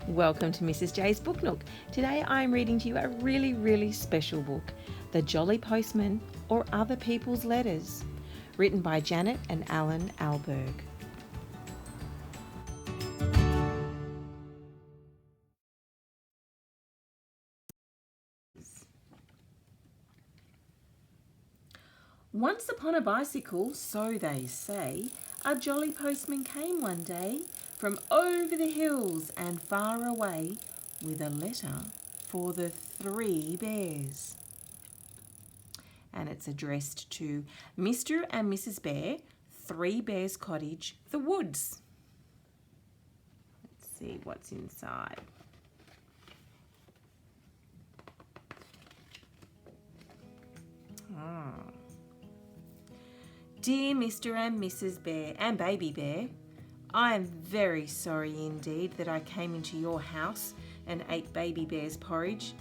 Welcome to Mrs. J's Book Nook. Today I'm reading to you a really special book, The Jolly Postman or Other People's Letters, written by Janet and Allan Ahlberg. Once upon a bicycle, so they say, a jolly postman came one day from over the hills and far away with a letter for the 3 bears. And it's addressed to Mr. and Mrs. Bear, 3 Bears Cottage, The Woods. Let's see what's inside. Dear Mr. and Mrs. Bear and Baby Bear, I am very sorry indeed that I came into your house and ate Baby Bear's porridge.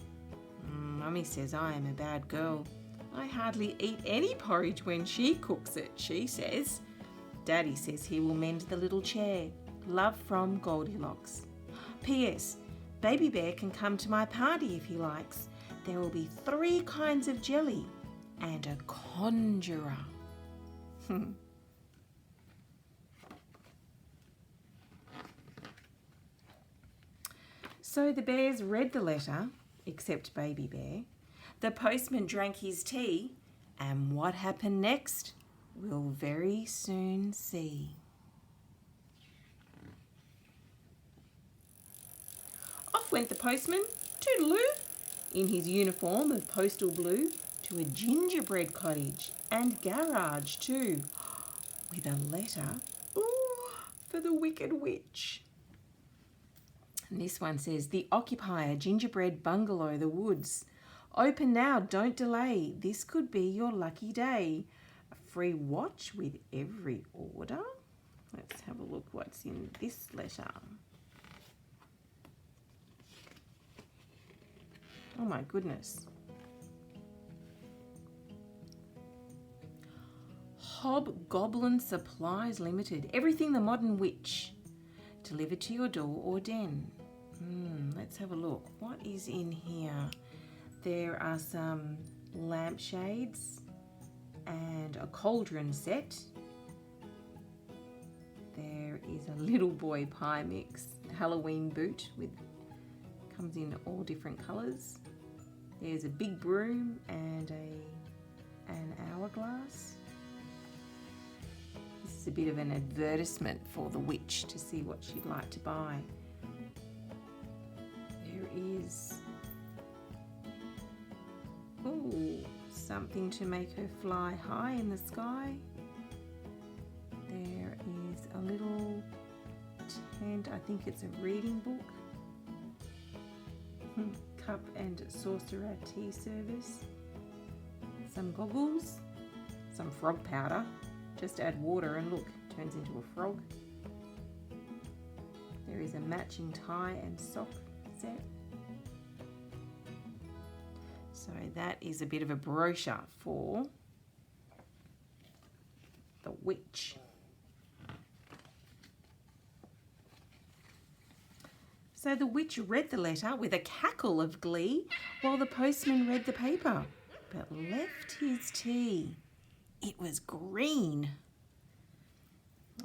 Mummy says I am a bad girl. I hardly eat any porridge when she cooks it, she says. Daddy says he will mend the little chair. Love from Goldilocks. P.S. Baby Bear can come to my party if he likes. There will be 3 kinds of jelly and a conjurer. So the bears read the letter, except Baby Bear. The postman drank his tea, and what happened next, we'll very soon see. Off went the postman, toodaloo, in his uniform of postal blue, to a gingerbread cottage and garage too, with a letter for the Wicked Witch. And this one says, the occupier gingerbread bungalow, The Woods. Open now, don't delay. This could be your lucky day. A free watch with every order. Let's have a look what's in this letter. Oh my goodness. Hobgoblin Supplies Limited. Everything the modern witch. Delivered to your door or den. Let's have a look. What is in here? There are some lampshades and a cauldron set. There is a little boy pie mix, Halloween boot with comes in all different colours. There's a big broom and an hourglass. This is a bit of an advertisement for the witch to see what she'd like to buy. There is something to make her fly high in the sky. There is a little tent, I think it's a reading book. Cup and saucer tea service. Some goggles, some frog powder. Just add water and look, turns into a frog. There is a matching tie and sock set. So that is a bit of a brochure for the witch. So the witch read the letter with a cackle of glee while the postman read the paper, but left his tea. It was green.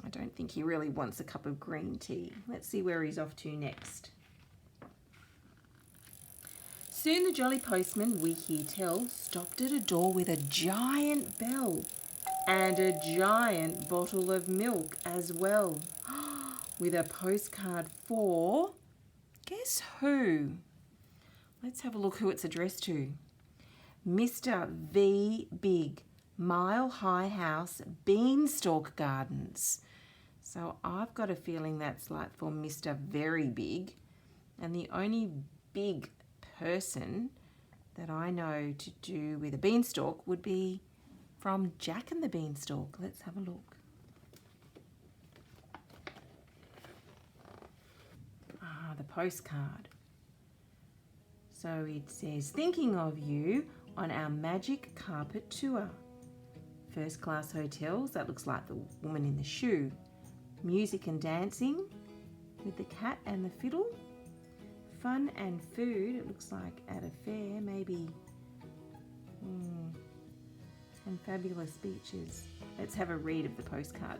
I don't think he really wants a cup of green tea. Let's see where he's off to next. Soon the jolly postman, we hear tell, stopped at a door with a giant bell and a giant bottle of milk as well, with a postcard for, guess who? Let's have a look who it's addressed to. Mr. V. Big, Mile High House, Beanstalk Gardens. So I've got a feeling that's like for Mr. Very Big, and the only big person that I know to do with a beanstalk would be from Jack and the Beanstalk. Let's have a look. The postcard. So it says, thinking of you on our magic carpet tour. First class hotels, that looks like the woman in the shoe. Music and dancing with the cat and the fiddle. fun and food. It looks like at a fair, maybe. And fabulous beaches. Let's have a read of the postcard.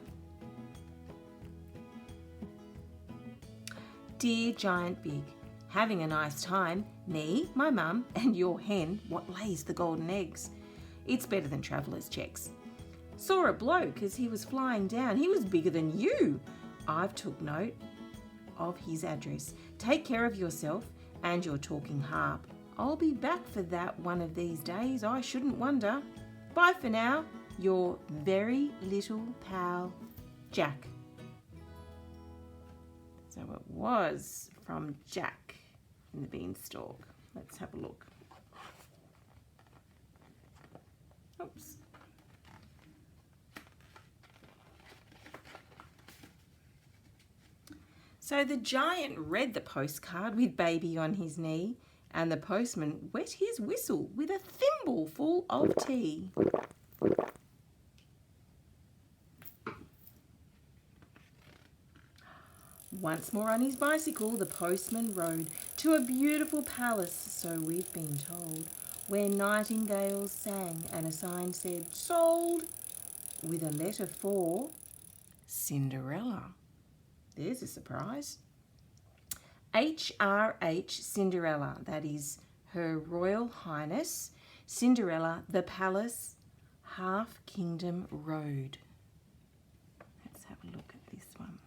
Dear Giant Big, having a nice time, me, my mum, and your hen, what lays the golden eggs. It's better than travellers' checks. Saw a bloke as he was flying down. He was bigger than you. I've took note of his address. Take care of yourself and your talking harp. I'll be back for that one of these days, I shouldn't wonder. Bye for now, your very little pal, Jack. So it was from Jack in the beanstalk. Let's have a look. Oops. So the giant read the postcard with baby on his knee, and the postman wet his whistle with a thimble full of tea. Once more on his bicycle, the postman rode to a beautiful palace, so we've been told, where nightingales sang and a sign said, sold, with a letter for Cinderella. There's a surprise. HRH Cinderella, that is Her Royal Highness Cinderella, the Palace, Half Kingdom Road. Let's have a look at this one.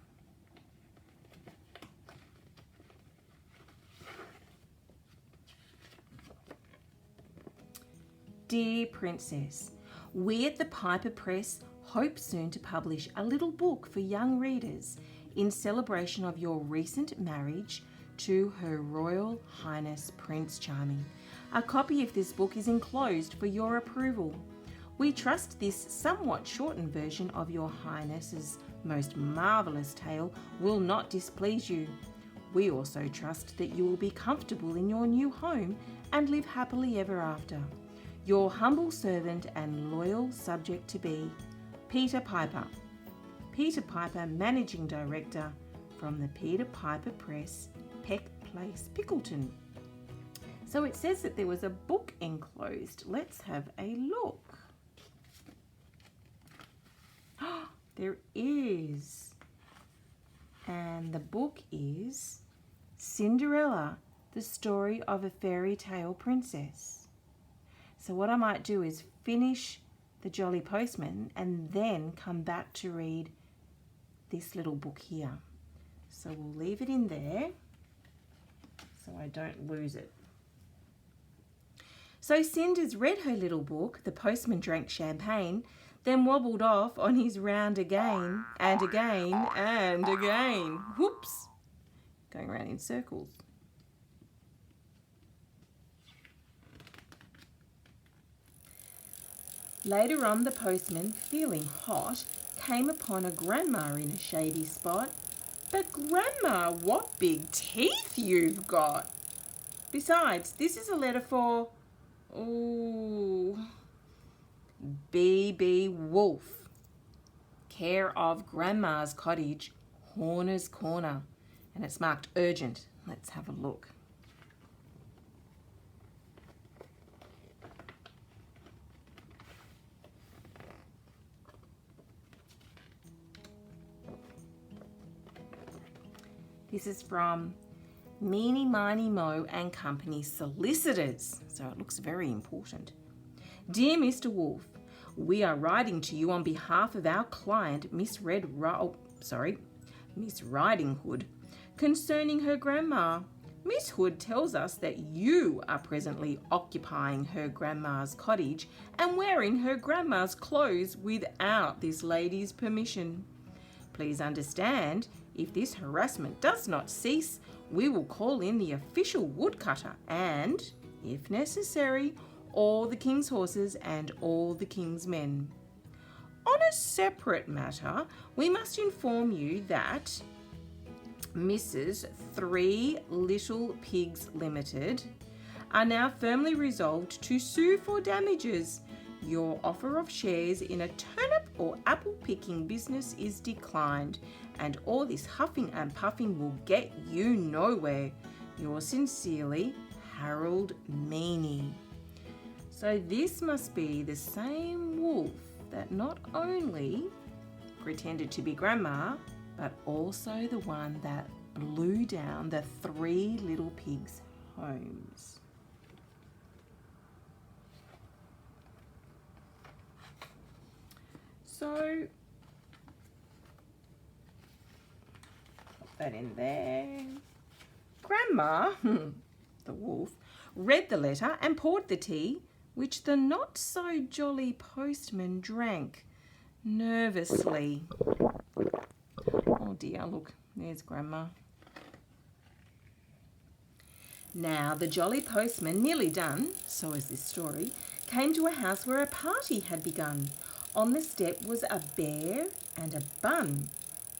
Dear Princess, we at the Piper Press hope soon to publish a little book for young readers in celebration of your recent marriage to Her Royal Highness Prince Charming. A copy of this book is enclosed for your approval. We trust this somewhat shortened version of your Highness's most marvellous tale will not displease you. We also trust that you will be comfortable in your new home and live happily ever after. Your humble servant and loyal subject to be, Peter Piper. Peter Piper, Managing Director from the Peter Piper Press, Peck Place, Pickleton. So it says that there was a book enclosed. Let's have a look. There is. And the book is Cinderella, the Story of a Fairy Tale Princess. So what I might do is finish the Jolly Postman and then come back to read this little book here. So we'll leave it in there so I don't lose it. So Cinders read her little book, the postman drank champagne, then wobbled off on his round again and again and again. Whoops! Going around in circles. Later on, the postman, feeling hot, came upon a grandma in a shady spot. But grandma, what big teeth you've got! Besides, this is a letter for, B.B. Wolf, care of Grandma's Cottage, Horner's Corner, and it's marked urgent. Let's have a look. This is from Meeny, Miny, Mo and Company Solicitors, so it looks very important. Dear Mr. Wolf, we are writing to you on behalf of our client, Miss Riding Hood, concerning her grandma. Miss Hood tells us that you are presently occupying her grandma's cottage and wearing her grandma's clothes without this lady's permission. Please understand, if this harassment does not cease, we will call in the official woodcutter and, if necessary, all the king's horses and all the king's men. On a separate matter, we must inform you that Mrs. Three Little Pigs Limited are now firmly resolved to sue for damages. Your offer of shares in a turnip or apple picking business is declined, and all this huffing and puffing will get you nowhere. Yours sincerely, Harold Meany. So this must be the same wolf that not only pretended to be Grandma, but also the one that blew down the 3 little pigs' homes. So, put that in there. Grandma, the wolf, read the letter and poured the tea, which the not-so-jolly postman drank nervously. Oh dear, look, there's Grandma. Now, the jolly postman, nearly done, so is this story, came to a house where a party had begun. On the step was a bear and a bun,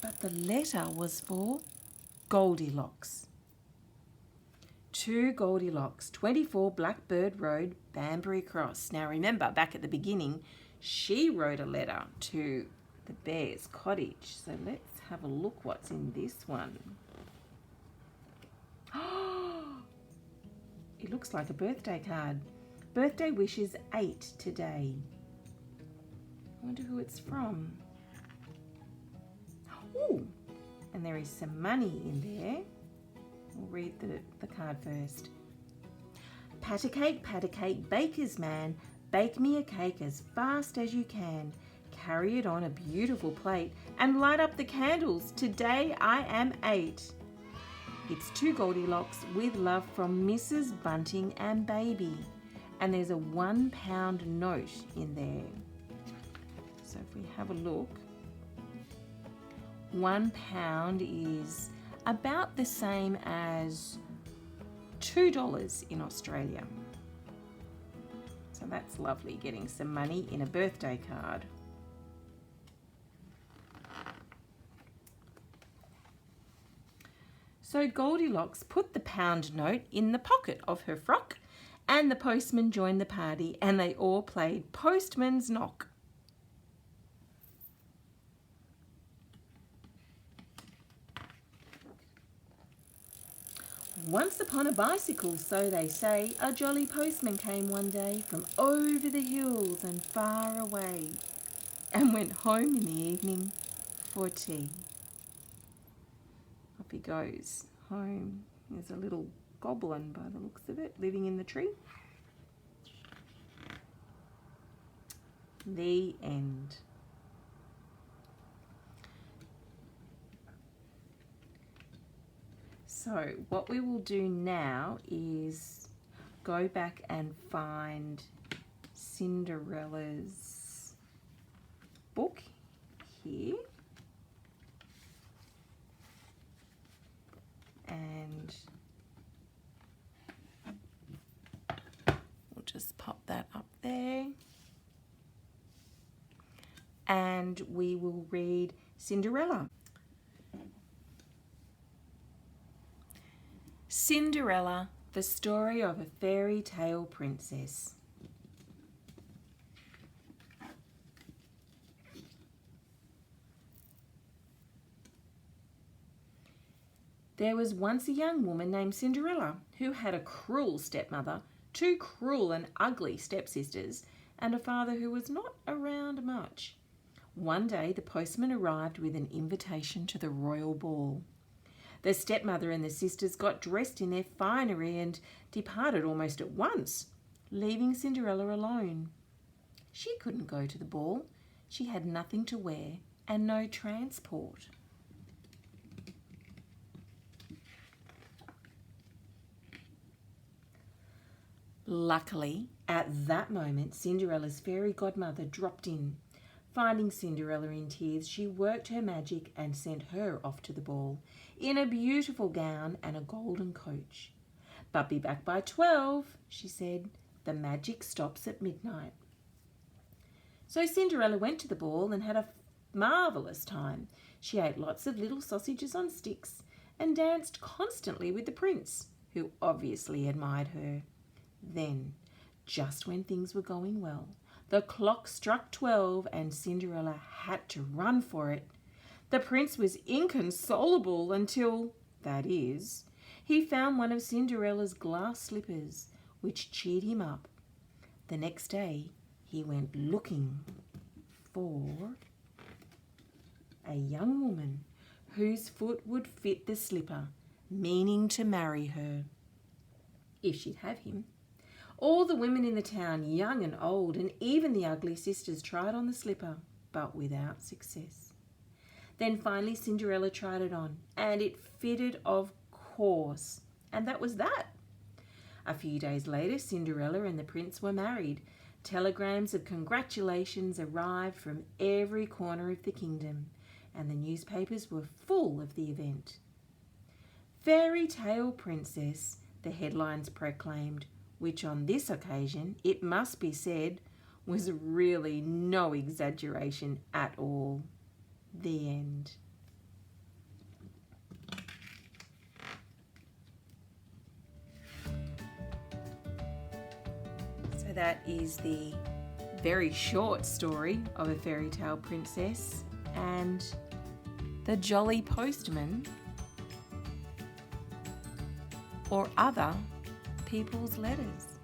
but the letter was for Goldilocks. To Goldilocks, 24 Blackbird Road, Banbury Cross. Now remember, back at the beginning, she wrote a letter to the bear's cottage. So let's have a look what's in this one. It looks like a birthday card. Birthday wishes 8 today. I wonder who it's from. Oh, and there is some money in there. We'll read the card first. Pat a cake, baker's man. Bake me a cake as fast as you can. Carry it on a beautiful plate and light up the candles. Today I am 8. It's to Goldilocks with love from Mrs. Bunting and baby. And there's a £1 note in there. So if we have a look, £1 is about the same as $2 in Australia. So that's lovely, getting some money in a birthday card. So Goldilocks put the £1 note in the pocket of her frock, and the postman joined the party, and they all played Postman's Knock. Once upon a bicycle, so they say, a jolly postman came one day from over the hills and far away, and went home in the evening for tea. Up he goes home. There's a little goblin by the looks of it, living in the tree. The end. So what we will do now is go back and find Cinderella's book here. And we'll just pop that up there. And we will read Cinderella. Cinderella, the story of a fairy tale princess. There was once a young woman named Cinderella who had a cruel stepmother, 2 cruel and ugly stepsisters, and a father who was not around much. One day the postman arrived with an invitation to the royal ball. The stepmother and the sisters got dressed in their finery and departed almost at once, leaving Cinderella alone. She couldn't go to the ball. She had nothing to wear and no transport. Luckily, at that moment, Cinderella's fairy godmother dropped in. Finding Cinderella in tears, she worked her magic and sent her off to the ball in a beautiful gown and a golden coach. But be back by 12, she said. The magic stops at midnight. So Cinderella went to the ball and had a marvellous time. She ate lots of little sausages on sticks and danced constantly with the prince, who obviously admired her. Then, just when things were going well, the clock struck 12 and Cinderella had to run for it. The prince was inconsolable until, that is, he found one of Cinderella's glass slippers, which cheered him up. The next day, he went looking for a young woman whose foot would fit the slipper, meaning to marry her, if she'd have him. All the women in the town, young and old, and even the ugly sisters, tried on the slipper, but without success. Then finally Cinderella tried it on, and it fitted, of course, and that was that. A few days later, Cinderella and the prince were married. Telegrams of congratulations arrived from every corner of the kingdom, and the newspapers were full of the event. Fairy tale princess, the headlines proclaimed, which on this occasion, it must be said, was really no exaggeration at all. The end. So that is the very short story of a fairy tale princess and the Jolly Postman, or other people's letters.